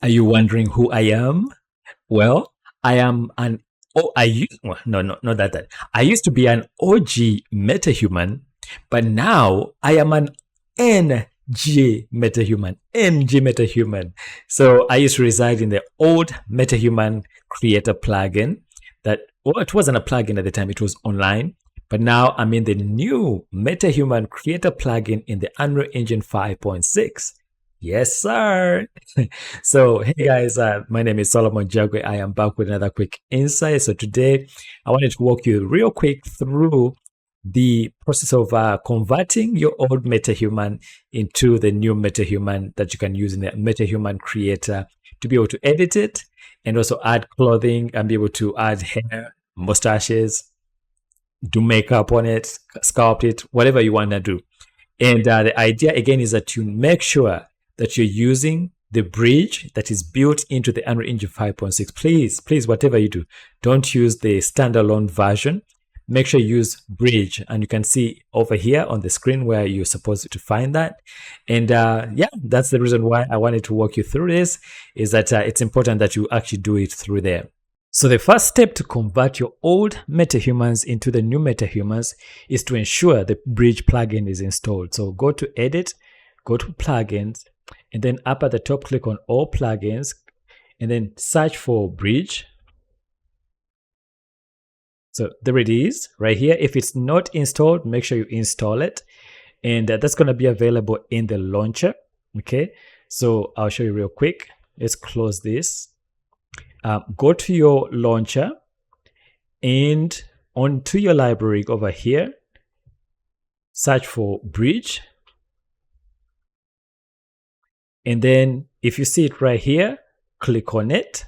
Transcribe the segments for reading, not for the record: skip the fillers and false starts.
Are you wondering who I am? Well, I am an oh I used well, no no not that. I used to be an OG MetaHuman, but now I am an NG MetaHuman. So I used to reside in the old MetaHuman creator plugin that well, it wasn't a plugin at the time, it was online. But now I'm in the new MetaHuman creator plugin in the Unreal Engine 5.6. Yes, sir. So, hey guys, my name is Solomon Jagwe. I am back with another quick insight. So, today I wanted to walk you real quick through the process of converting your old MetaHuman into the new MetaHuman that you can use in the MetaHuman creator to be able to edit it and also add clothing and be able to add hair, mustaches, do makeup on it, sculpt it, whatever you want to do. And the idea again is that you make sure that you're using the bridge that is built into the Unreal Engine 5.6. Please, whatever you do, don't use the standalone version. Make sure you use bridge, and you can see over here on the screen where you're supposed to find that. And yeah, that's the reason why I wanted to walk you through this, is that it's important that you actually do it through there. So the first step to convert your old MetaHumans into the new MetaHumans is to ensure the bridge plugin is installed. So go to edit, go to plugins, and then up at the top, click on all plugins, and then search for bridge. So there it is right here. If it's not installed, make sure you install it. And that's going to be available in the launcher. Okay, so I'll show you real quick. Let's close this. Go to your launcher and onto your library over here, search for bridge. And then if you see it right here, click on it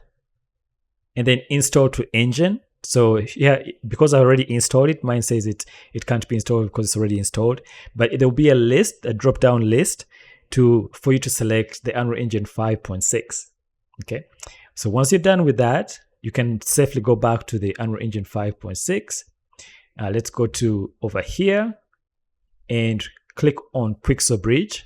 and then install to engine. So yeah, because I already installed it, mine says it can't be installed because it's already installed, but there will be a list, a drop down list for you to select the Unreal Engine 5.6. Okay. So once you're done with that, you can safely go back to the Unreal Engine 5.6. Let's go to over here and click on Pixel Bridge.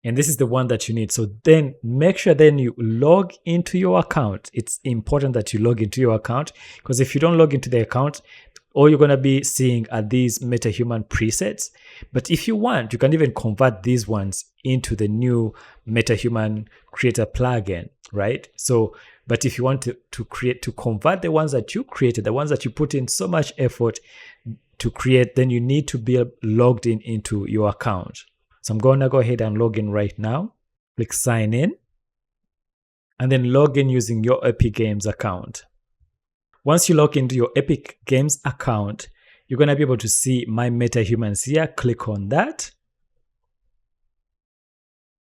And this is the one that you need. So then make sure then you log into your account. It's important that you log into your account, because if you don't log into the account, all you're going to be seeing are these MetaHuman presets. But if you want, you can even convert these ones into the new MetaHuman creator plugin, right? So, but if you want to convert the ones that you created, the ones that you put in so much effort to create, then you need to be logged into your account. So I'm going to go ahead and log in right now. Click sign in and then log in using your Epic Games account. Once you log into your Epic Games account, you're going to be able to see my MetaHumans here. Click on that.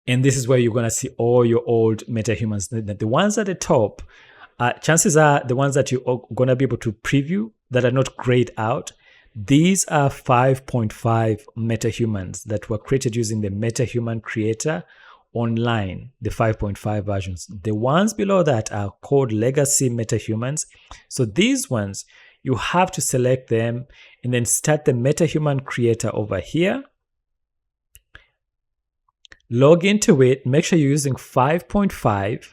And this is where you're going to see all your old MetaHumans. The ones at the top, chances are the ones that you're going to be able to preview that are not grayed out. These are 5.5 MetaHumans that were created using the MetaHuman creator online, the 5.5 versions. The ones below that are called legacy MetaHumans. So these ones, you have to select them and then start the MetaHuman creator over here. Log into it. Make sure you're using 5.5.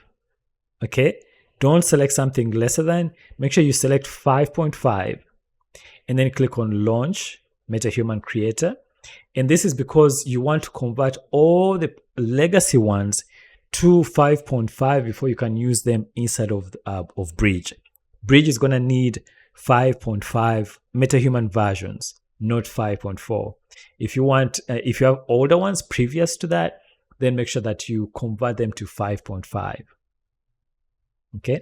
Okay. Don't select something lesser than. Make sure you select 5.5. And then click on launch MetaHuman creator. And this is because you want to convert all the legacy ones to 5.5 before you can use them inside of bridge. Bridge is going to need 5.5 MetaHuman versions, not 5.4. If you want, if you have older ones previous to that, then make sure that you convert them to 5.5. Okay.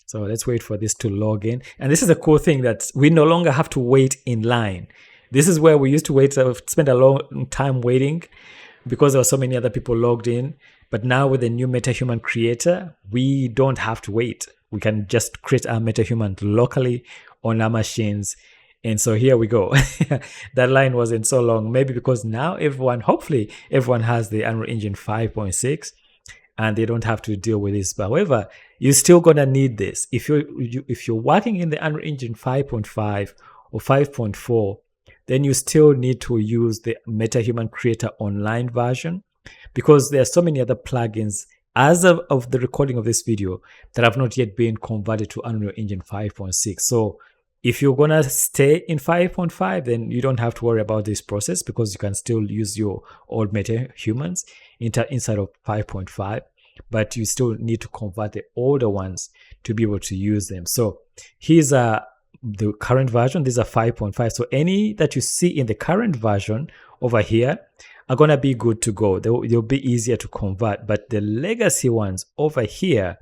So let's wait for this to log in. And this is a cool thing, that we no longer have to wait in line. This is where we used to wait, spend a long time waiting because there were so many other people logged in. But now with the new MetaHuman creator, we don't have to wait. We can just create our MetaHuman locally on our machines. And so here we go. That line wasn't so long, maybe because now hopefully everyone has the Unreal Engine 5.6. and they don't have to deal with this. But however, you're still gonna need this. If you're working in the Unreal Engine 5.5 or 5.4, then you still need to use the MetaHuman Creator Online version. because there are so many other plugins as of the recording of this video that have not yet been converted to Unreal Engine 5.6. So if you're gonna stay in 5.5, then you don't have to worry about this process, because you can still use your old MetaHumans inside of 5.5, but you still need to convert the older ones to be able to use them. So here's the current version. These are 5.5. So any that you see in the current version over here are gonna be good to go. They'll be easier to convert, but the legacy ones over here,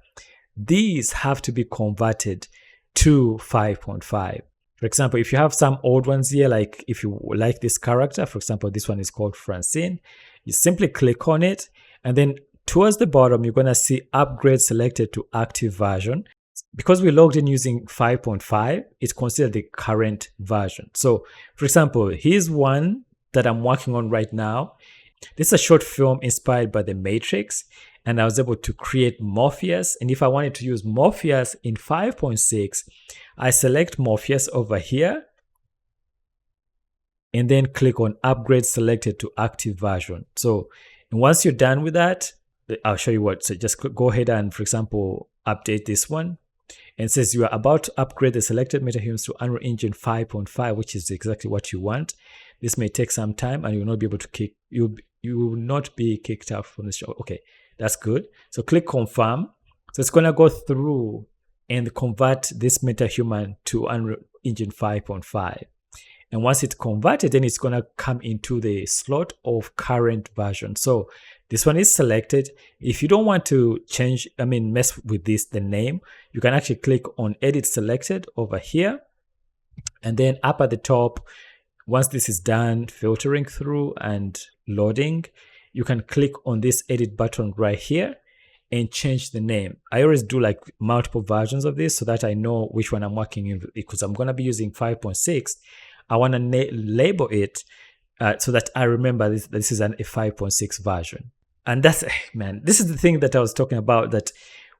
these have to be converted to 5.5. For example, if you have some old ones here, like if you like this character, for example, this one is called Francine, you simply click on it, and then towards the bottom, you're going to see upgrade selected to active version. Because we logged in using 5.5, it's considered the current version. So for example, here's one that I'm working on right now. This is a short film inspired by The Matrix, and I was able to create Morpheus. And if I wanted to use Morpheus in 5.6, I select Morpheus over here and then click on upgrade selected to active version. So once you're done with that, I'll show you what. So just go ahead and, for example, update this one. And it says you are about to upgrade the selected MetaHumans to Unreal Engine 5.5, which is exactly what you want. This may take some time, and you will not be able to you will not be kicked out from the show. Okay, that's good. So click confirm. So it's gonna go through and convert this MetaHuman to Unreal Engine 5.5. And once it's converted, then it's gonna come into the slot of current version. So this one is selected. If you don't want to change, mess with the name, you can actually click on edit selected over here. And then up at the top, once this is done filtering through and loading, you can click on this edit button right here and change the name. I always do like multiple versions of this so that I know which one I'm working in, because I'm going to be using 5.6. I want to label it so that I remember this is a 5.6 version. And that's, man, this is the thing that I was talking about, that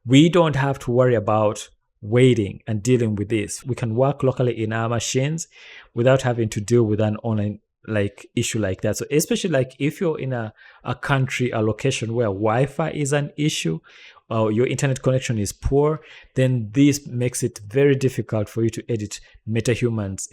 we don't have to worry about waiting and dealing with this. We can work locally in our machines without having to deal with an online issue like that. So especially like if you're in a country, a location where Wi-Fi is an issue, or your internet connection is poor, then this makes it very difficult for you to edit MetaHumans,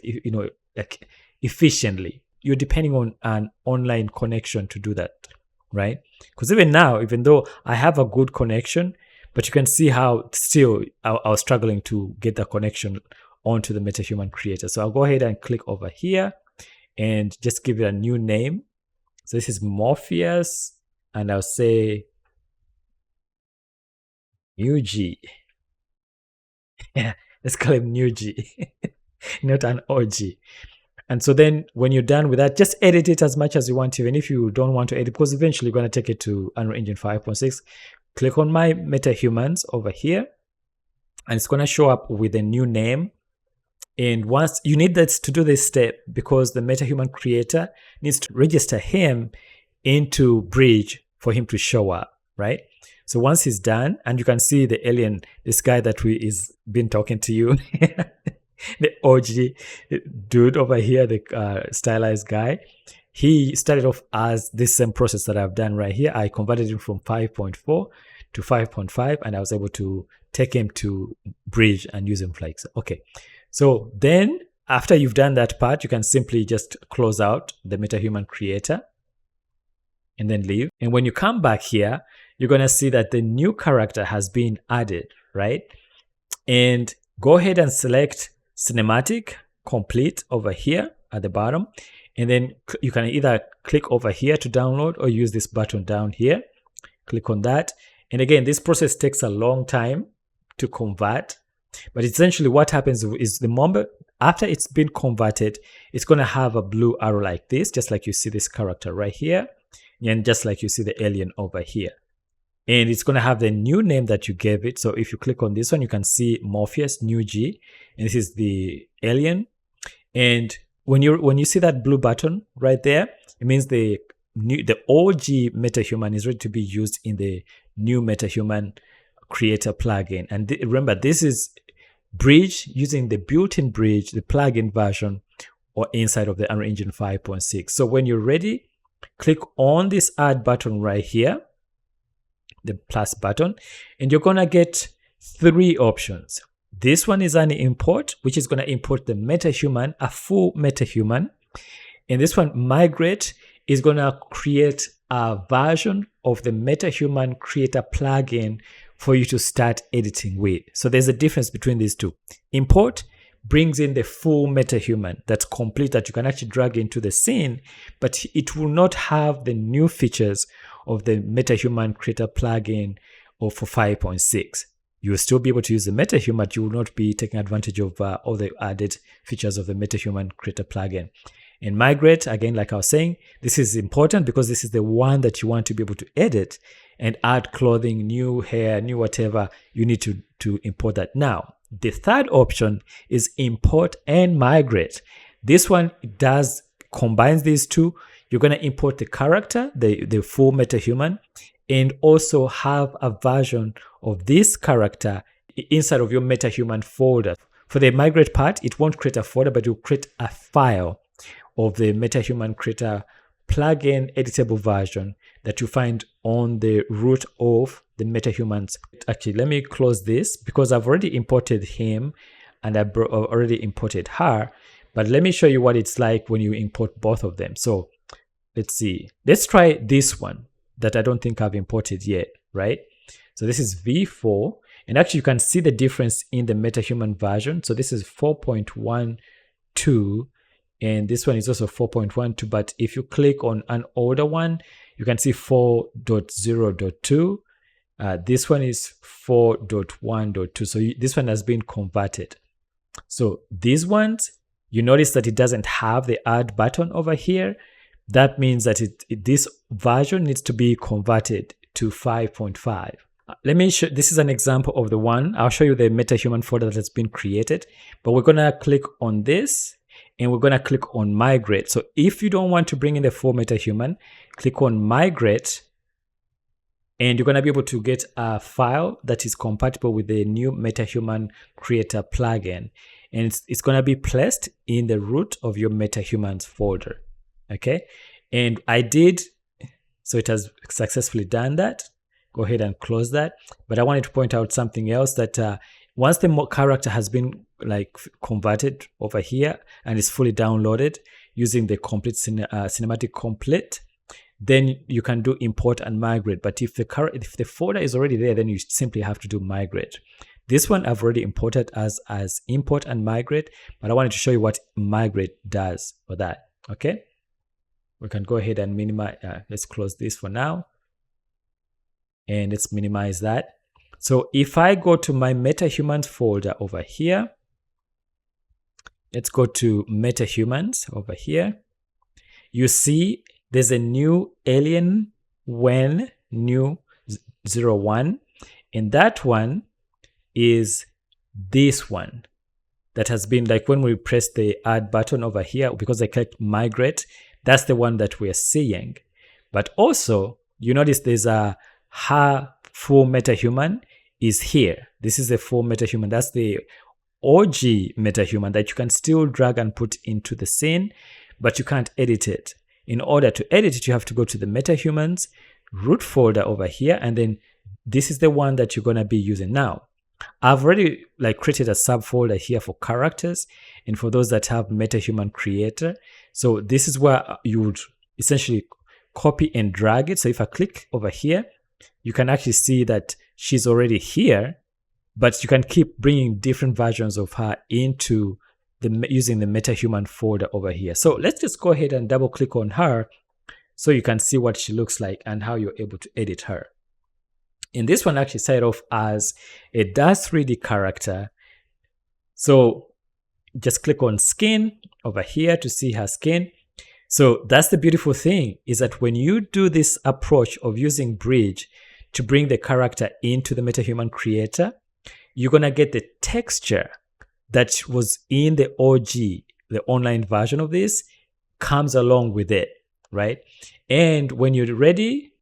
like efficiently. You're depending on an online connection to do that, right? Because even now, even though I have a good connection, but you can see how still I was struggling to get the connection onto the MetaHuman creator. So I'll go ahead and click over here and just give it a new name. So this is Morpheus, and I'll say New G. Yeah, let's call him New G, not an OG. And so then when you're done with that, just edit it as much as you want to. And if you don't want to edit, because eventually you're going to take it to Unreal Engine 5.6, click on my MetaHumans over here, and it's going to show up with a new name. And once you need that to do this step, because the MetaHuman creator needs to register him into Bridge for him to show up, right? So once he's done, and you can see the alien, this guy that is been talking to you, the OG dude over here, the stylized guy, he started off as this same process that I've done right here. I converted him from 5.4 to 5.5, and I was able to take him to Bridge and use him like so. Okay. So then after you've done that part, you can simply just close out the MetaHuman creator and then leave. And when you come back here, you're going to see that the new character has been added, right? And go ahead and select cinematic complete over here at the bottom. And then you can either click over here to download or use this button down here. Click on that. And again, this process takes a long time to convert. But essentially what happens is the moment after it's been converted, it's going to have a blue arrow like this, just like you see this character right here, and just like you see the alien over here. And it's going to have the new name that you gave it. So if you click on this one, you can see Morpheus New G, and this is the alien. And when you see that blue button right there, it means the OG MetaHuman is ready to be used in the new MetaHuman creator plugin. And remember, this is Bridge using the built-in Bridge, the plugin version, or inside of the Unreal Engine 5.6. So when you're ready click on this add button right here, the plus button, and you're gonna get 3 options. This one is an import, which is gonna import the MetaHuman, a full MetaHuman. And this one, migrate, is gonna create a version of the MetaHuman creator plugin for you to start editing with. So there's a difference between these two. Import brings in the full MetaHuman that's complete, that you can actually drag into the scene, but it will not have the new features of the MetaHuman creator plugin or for 5.6. You will still be able to use the MetaHuman, but you will not be taking advantage of all the added features of the MetaHuman creator plugin. And migrate, again, like I was saying, this is important because this is the one that you want to be able to edit and add clothing, new hair, new whatever. You need to import that now. The third option is import and migrate. This one combines these two. You're going to import the character, the full MetaHuman, and also have a version of this character inside of your MetaHuman folder. For the migrate part, it won't create a folder, but you'll create a file of the MetaHuman creator plugin editable version that you find on the root of the MetaHumans. Actually, let me close this because I've already imported him and I've already imported her, but let me show you what it's like when you import both of them. So let's see. Let's try this one that I don't think I've imported yet, right? So this is V4, and actually you can see the difference in the MetaHuman version. So this is 4.12, and this one is also 4.12, but if you click on an older one, you can see 4.0.2. This one is 4.1.2. So this one has been converted. So these ones, you notice that it doesn't have the add button over here. That means that this version needs to be converted to 5.5. Let me show, this is an example of the one. I'll show you the MetaHuman folder that has been created, but we're gonna click on this and we're gonna click on migrate. So if you don't want to bring in the full MetaHuman, click on migrate, and you're gonna be able to get a file that is compatible with the new MetaHuman creator plugin. And it's gonna be placed in the root of your MetaHumans folder. Okay, and I did, so it has successfully done that. Go ahead and close that. But I wanted to point out something else, that once the character has been like converted over here and is fully downloaded using the complete cinematic complete, then you can do import and migrate. But if the folder is already there, then you simply have to do migrate. This one I've already imported as import and migrate, but I wanted to show you what migrate does for that. Okay, we can go ahead and minimize. Let's close this for now, and let's minimize that. So if I go to my MetaHumans folder over here, let's go to MetaHumans over here. You see there's a new alien when new 01, and that one is this one that has been, like, when we press the add button over here, because I clicked migrate, that's the one that we're seeing. But also you notice there's a her full MetaHuman is here. This is the full MetaHuman. That's the OG MetaHuman that you can still drag and put into the scene, but you can't edit it. In order to edit it, you have to go to the MetaHumans root folder over here, and then this is the one that you're going to be using now. I've already created a subfolder here for characters and for those that have MetaHuman creator. So this is where you would essentially copy and drag it. So if I click over here, you can actually see that she's already here, but you can keep bringing different versions of her into using the MetaHuman folder over here. So let's just go ahead and double click on her so you can see what she looks like and how you're able to edit her. And this one actually started off as a Dash 3D character. So just click on skin over here to see her skin. So that's the beautiful thing, is that when you do this approach of using bridge to bring the character into the MetaHuman creator, you're going to get the texture that was in the OG, the online version of this, comes along with it, right? And when you're ready,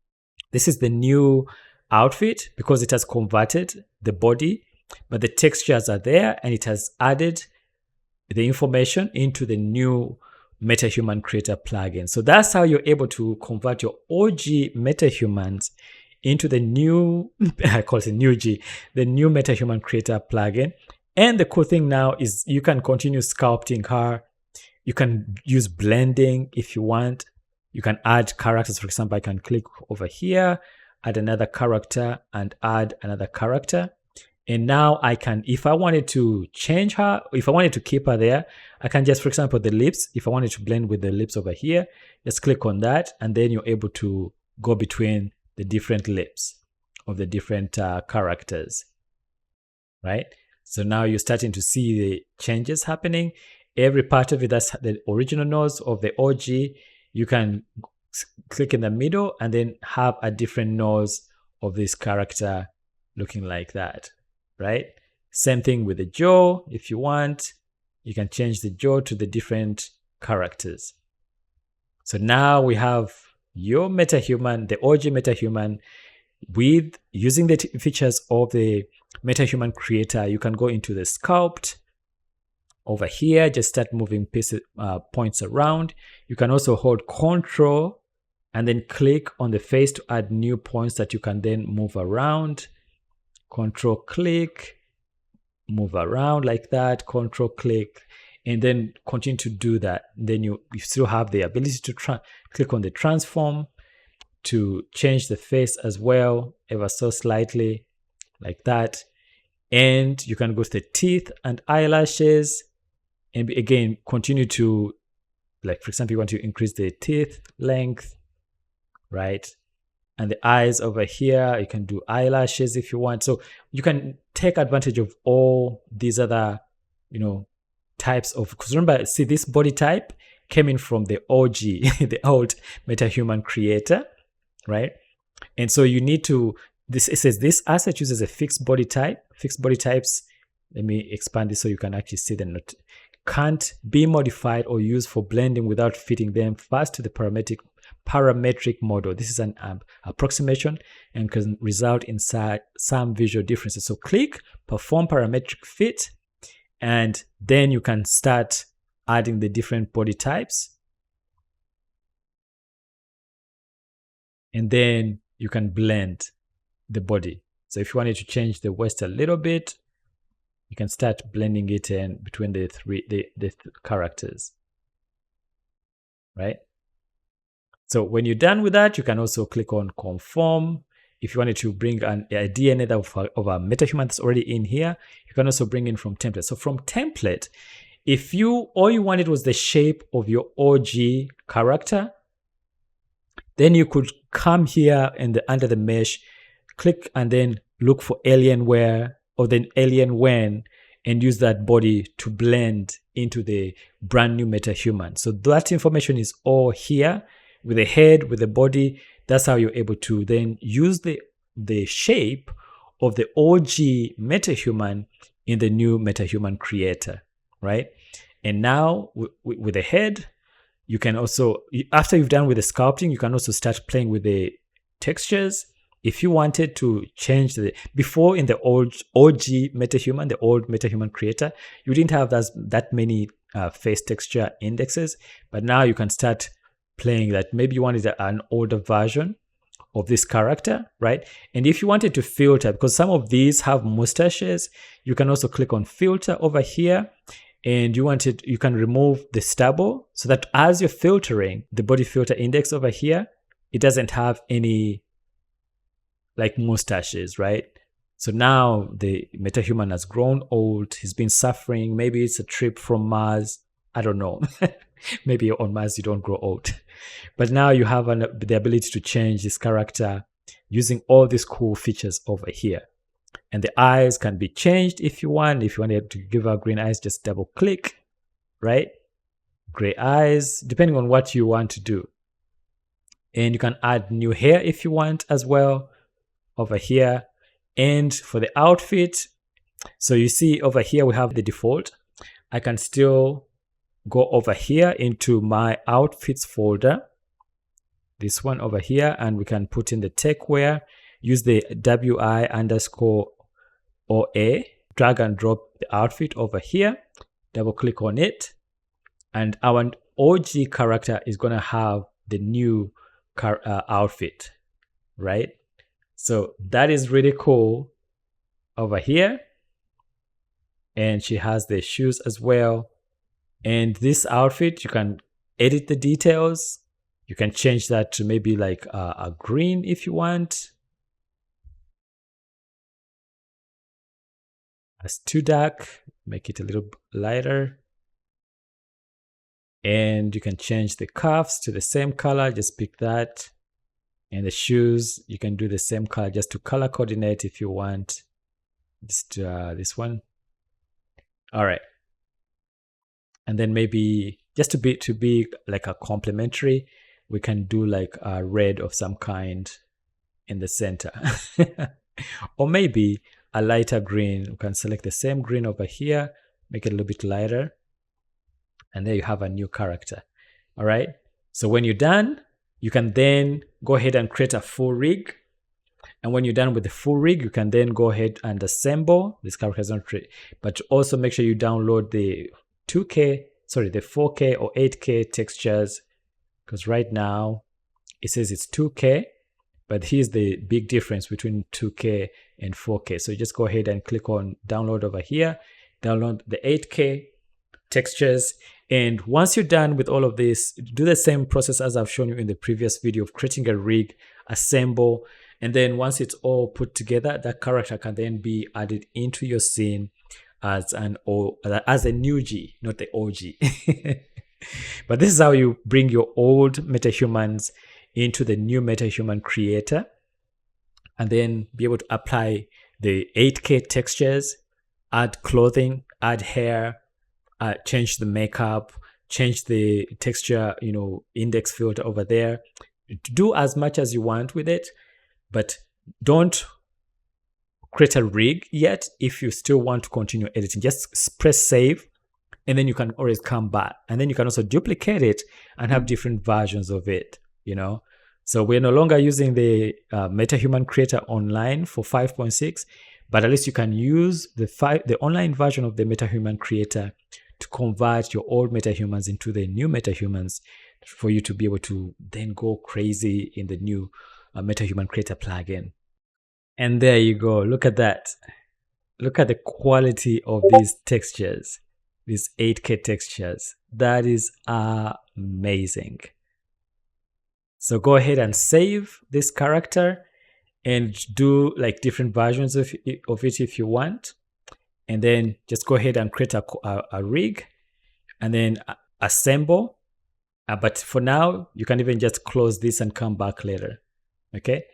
this is the new outfit because it has converted the body, but the textures are there and it has added the information into the new MetaHuman Creator plugin. So that's how you're able to convert your OG MetaHumans into the new, I call it a new G, the new MetaHuman Creator plugin. And the cool thing now is you can continue sculpting her. You can use blending if you want. You can add characters. For example, I can click over here, add another character, and add another character. And now I can, if I wanted to change her, if I wanted to keep her there, I can just, for example, the lips, if I wanted to blend with the lips over here, just click on that, and then you're able to go between the different lips of the different characters, right? So now you're starting to see the changes happening. Every part of it, that's the original nose of the OG, you can click in the middle and then have a different nose of this character looking like that, right? Same thing with the jaw. If you want, you can change the jaw to the different characters. So now we have your MetaHuman, the OG MetaHuman, with using the features of the MetaHuman Creator. You can go into the sculpt over here, just start moving pieces, points around. You can also hold Control and then click on the face to add new points that you can then move around. Control click, move around like that, Control click, and then continue to do that. Then you still have the ability to click on the transform to change the face as well, ever so slightly, like that. And you can go to the teeth and eyelashes, and again, continue to, like, for example, you want to increase the teeth length, right? And the eyes over here, you can do eyelashes if you want. So you can take advantage of all these other, types of, because remember, see, this body type came in from the OG, the old MetaHuman Creator, right? And so you need to, it says this asset uses a fixed body type. Fixed body types, let me expand this so you can actually see them, can't be modified or used for blending without fitting them first to the parametric model. This is an approximation and can result in some visual differences. So click perform parametric fit, and then you can start adding the different body types, and then you can blend the body. So if you wanted to change the waist a little bit, you can start blending it in between the characters, right? So when you're done with that, you can also click on conform. If you wanted to bring a DNA of a MetaHuman that's already in here, you can also bring in from template. So from template, if all you wanted was the shape of your OG character, then you could come here and under the mesh, click and then look for Alienware or then Alienwen, and use that body to blend into the brand new MetaHuman. So that information is all here with the head, with the body. That's how you're able to then use the shape of the OG MetaHuman in the new MetaHuman Creator, right? And now with the head, you can also, after you've done with the sculpting, you can also start playing with the textures. If you wanted to change before in the old OG MetaHuman, the old MetaHuman Creator, you didn't have that many face texture indexes, but now you can start playing that. Maybe you wanted an older version of this character, right? And if you wanted to filter, because some of these have mustaches, you can also click on filter over here, and you can remove the stubble so that as you're filtering the body filter index over here, it doesn't have any like mustaches, right? So now the MetaHuman has grown old. He's been suffering. Maybe it's a trip from Mars. I don't know. Maybe on Mars you don't grow old. But now you have the ability to change this character using all these cool features over here. And the eyes can be changed if you want. If you wanted to give her green eyes, just double click, right? Gray eyes, depending on what you want to do. And you can add new hair if you want as well over here. And for the outfit, so you see over here we have the default. I can still go over here into my outfits folder, this one over here, and we can put in the techwear, use the WI_OA, drag and drop the outfit over here, double click on it, and OG character is going to have the new outfit, right? So that is really cool over here. And she has the shoes as well. And this outfit, you can edit the details. You can change that to maybe like a green if you want. That's too dark. Make it a little lighter. And you can change the cuffs to the same color. Just pick that. And the shoes, you can do the same color just to color coordinate if you want. Just this one. All right. And then maybe just to be like a complementary, we can do like a red of some kind in the center. Or maybe a lighter green. We can select the same green over here, make it a little bit lighter. And there you have a new character. All right. So when you're done, you can then go ahead and create a full rig. And when you're done with the full rig, you can then go ahead and assemble. This character is not free, but also make sure you download the 2K, sorry, the 4K or 8K textures, because right now it says it's 2K, but here's the big difference between 2K and 4K. So you just go ahead and click on download over here, download the 8K textures. And once you're done with all of this, do the same process as I've shown you in the previous video of creating a rig, assemble, and then once it's all put together, that character can then be added into your scene as a new G, not the OG. But this is how you bring your old MetaHumans into the new MetaHuman creator, and then be able to apply the 8K textures, add clothing, add hair, change the makeup, change the texture, index filter over there. Do as much as you want with it, but don't create a rig yet. If you still want to continue editing, just press save, and then you can always come back, and then you can also duplicate it and have different versions of it. So we're no longer using the MetaHuman creator online for 5.6, but at least you can use the online version of the MetaHuman creator to convert your old MetaHumans into the new MetaHumans, for you to be able to then go crazy in the new MetaHuman creator plugin. And there you go. Look at that. Look at the quality of these textures, these 8K textures. That is amazing. So go ahead and save this character and do like different versions of it if you want. And then just go ahead and create a rig and then assemble. But for now, you can even just close this and come back later. Okay.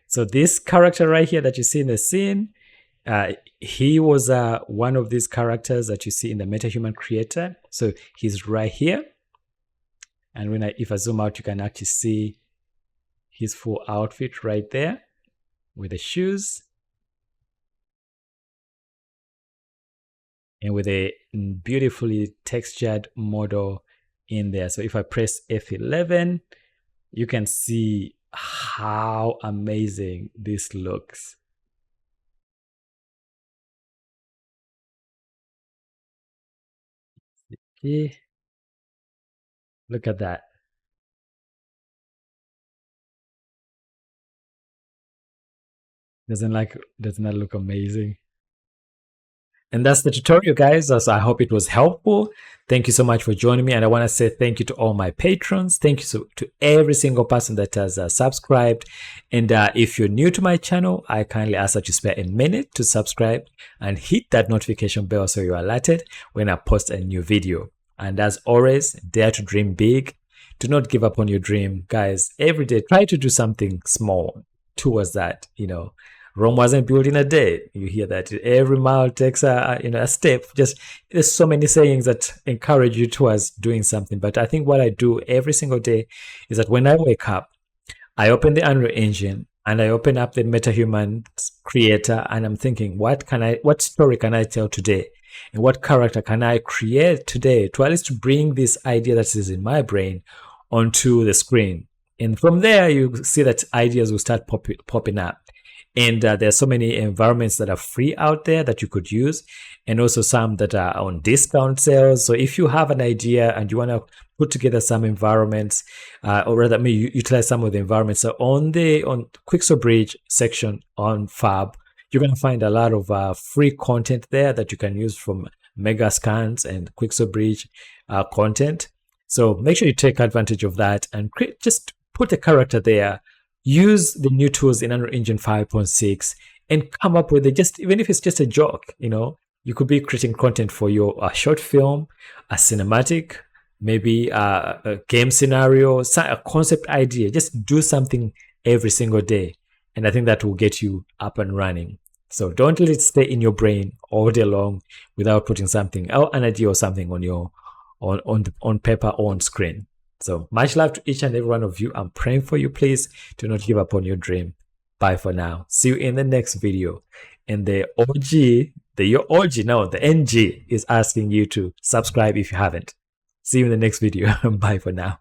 So this character right here that you see in the scene, he was one of these characters that you see in the MetaHuman creator. So he's right here. And if I zoom out, you can actually see his full outfit right there with the shoes and with a beautifully textured model in there. So if I press F11, you can see how amazing this looks. Yeah. Look at that. Doesn't that look amazing? And that's the tutorial, guys. So I hope it was helpful. Thank you so much for joining me. And I want to say thank you to all my patrons. Thank you to every single person that has subscribed. And if you're new to my channel, I kindly ask that you spare a minute to subscribe and hit that notification bell so you're alerted when I post a new video. And as always, dare to dream big. Do not give up on your dream. Guys, every day, try to do something small towards that, Rome wasn't built in a day. You hear that every mile takes a step. Just there's so many sayings that encourage you towards doing something. But I think what I do every single day is that when I wake up, I open the Unreal Engine and I open up the MetaHuman creator, and I'm thinking, what story can I tell today, and what character can I create today to at least bring this idea that is in my brain onto the screen. And from there, you see that ideas will start popping up. And there are so many environments that are free out there that you could use, and also some that are on discount sales. So if you have an idea and you want to put together some environments, or rather, utilize some of the environments. So on Quixel Bridge section on Fab, you're going to find a lot of free content there that you can use from Megascans and Quixel Bridge content. So make sure you take advantage of that and just put a character there. Use the new tools in Unreal Engine 5.6 and come up with it. Just even if it's just a joke, you could be creating content for your short film, a cinematic, maybe a game scenario, a concept idea. Just do something every single day. And I think that will get you up and running. So don't let it stay in your brain all day long without putting something, or an idea or something on your on paper or on screen. So much love to each and every one of you. I'm praying for you. Please do not give up on your dream. Bye for now. See you in the next video. And the NG is asking you to subscribe if you haven't. See you in the next video. Bye for now.